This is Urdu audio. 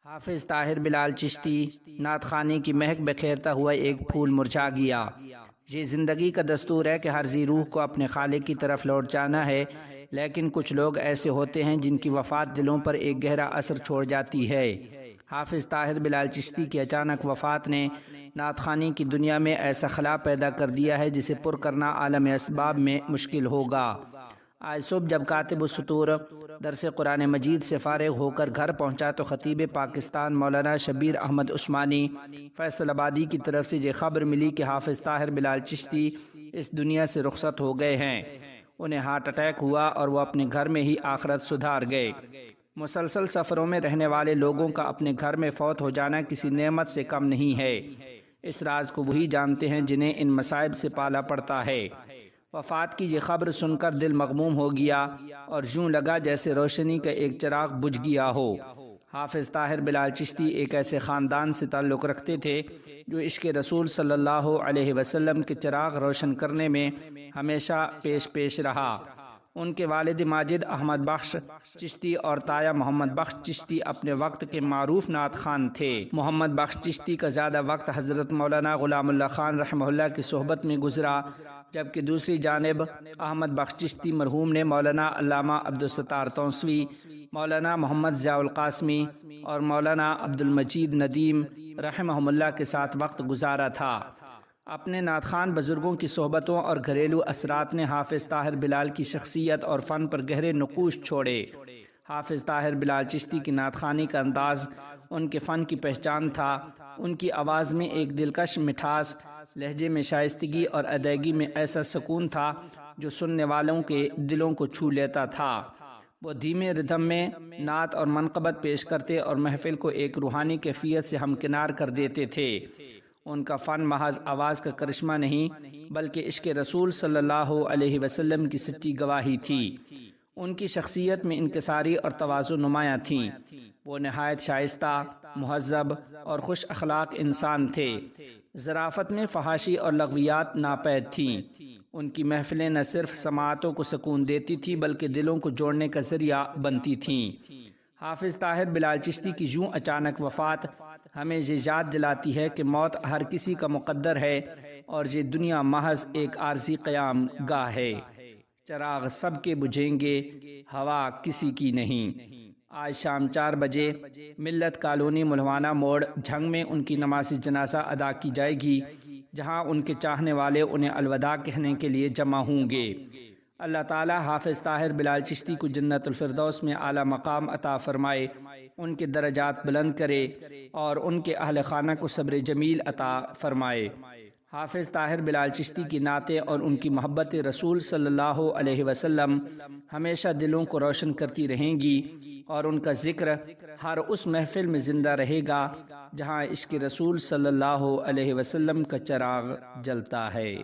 حافظ طاہر بلال چشتی نعت خوانی کی مہک بکھیرتا ہوا ایک پھول مرجھا گیا۔ یہ زندگی کا دستور ہے کہ ہر ذی روح کو اپنے خالق کی طرف لوٹ جانا ہے، لیکن کچھ لوگ ایسے ہوتے ہیں جن کی وفات دلوں پر ایک گہرا اثر چھوڑ جاتی ہے۔ حافظ طاہر بلال چشتی کی اچانک وفات نے نعت خوانی کی دنیا میں ایسا خلا پیدا کر دیا ہے جسے پر کرنا عالم اسباب میں مشکل ہوگا۔ آج صبح جب کاتب السطور درس قرآن مجید سے فارغ ہو کر گھر پہنچا تو خطیب پاکستان مولانا شبیر احمد عثمانی فیصل آبادی کی طرف سے یہ خبر ملی کہ حافظ طاہر بلال چشتی اس دنیا سے رخصت ہو گئے ہیں۔ انہیں ہارٹ اٹیک ہوا اور وہ اپنے گھر میں ہی آخرت سدھار گئے۔ مسلسل سفروں میں رہنے والے لوگوں کا اپنے گھر میں فوت ہو جانا کسی نعمت سے کم نہیں ہے۔ اس راز کو وہی جانتے ہیں جنہیں ان مصائب سے پالا پڑتا ہے۔ وفات کی یہ خبر سن کر دل مغموم ہو گیا اور یوں لگا جیسے روشنی کا ایک چراغ بجھ گیا ہو۔ حافظ طاہر بلال چشتی ایک ایسے خاندان سے تعلق رکھتے تھے جو عشق رسول صلی اللہ علیہ وسلم کے چراغ روشن کرنے میں ہمیشہ پیش رہا۔ ان کے والد ماجد احمد بخش چشتی اور تایا محمد بخش چشتی اپنے وقت کے معروف نعت خوان تھے۔ محمد بخش چشتی کا زیادہ وقت حضرت مولانا غلام اللہ خان رحمہ اللہ کی صحبت میں گزرا، جبکہ دوسری جانب احمد بخش چشتی مرحوم نے مولانا علامہ عبدالستار تونسوی، مولانا محمد ضیاء القاسمی اور مولانا عبدالمجید ندیم رحمہ اللہ کے ساتھ وقت گزارا تھا۔ اپنے نعت خوان بزرگوں کی صحبتوں اور گھریلو اثرات نے حافظ طاہر بلال کی شخصیت اور فن پر گہرے نقوش چھوڑے۔ حافظ طاہر بلال چشتی کی نعت خوانی کا انداز ان کے فن کی پہچان تھا۔ ان کی آواز میں ایک دلکش مٹھاس، لہجے میں شائستگی اور ادائیگی میں ایسا سکون تھا جو سننے والوں کے دلوں کو چھو لیتا تھا۔ وہ دھیمے ردھم میں نعت اور منقبت پیش کرتے اور محفل کو ایک روحانی کیفیت سے ہمکنار کر دیتے تھے۔ ان کا فن محض آواز کا کرشمہ نہیں بلکہ عشق رسول صلی اللہ علیہ وسلم کی سچی گواہی تھی۔ ان کی شخصیت میں انکساری اور تواضع نمایاں تھیں۔ وہ نہایت شائستہ، مہذب اور خوش اخلاق انسان تھے۔ ظرافت میں فحاشی اور لغویات ناپید تھیں۔ ان کی محفلیں نہ صرف سماعتوں کو سکون دیتی تھی بلکہ دلوں کو جوڑنے کا ذریعہ بنتی تھیں۔ حافظ طاہر بلال چشتی کی یوں اچانک وفات ہمیں یہ یاد دلاتی ہے کہ موت ہر کسی کا مقدر ہے اور یہ دنیا محض ایک عارضی قیام گاہ ہے۔ چراغ سب کے بجھیں گے، ہوا کسی کی نہیں۔ آج شام 4 بجے ملت کالونی ملوانہ موڑ جھنگ میں ان کی نماز جنازہ ادا کی جائے گی، جہاں ان کے چاہنے والے انہیں الوداع کہنے کے لیے جمع ہوں گے۔ اللہ تعالی حافظ طاہر بلال چشتی کو جنت الفردوس میں اعلیٰ مقام عطا فرمائے، ان کے درجات بلند کرے اور ان کے اہل خانہ کو صبر جمیل عطا فرمائے۔ حافظ طاہر بلال چشتی کی نعتیں اور ان کی محبت رسول صلی اللہ علیہ وسلم ہمیشہ دلوں کو روشن کرتی رہیں گی اور ان کا ذکر ہر اس محفل میں زندہ رہے گا جہاں عشق رسول صلی اللہ علیہ وسلم کا چراغ جلتا ہے۔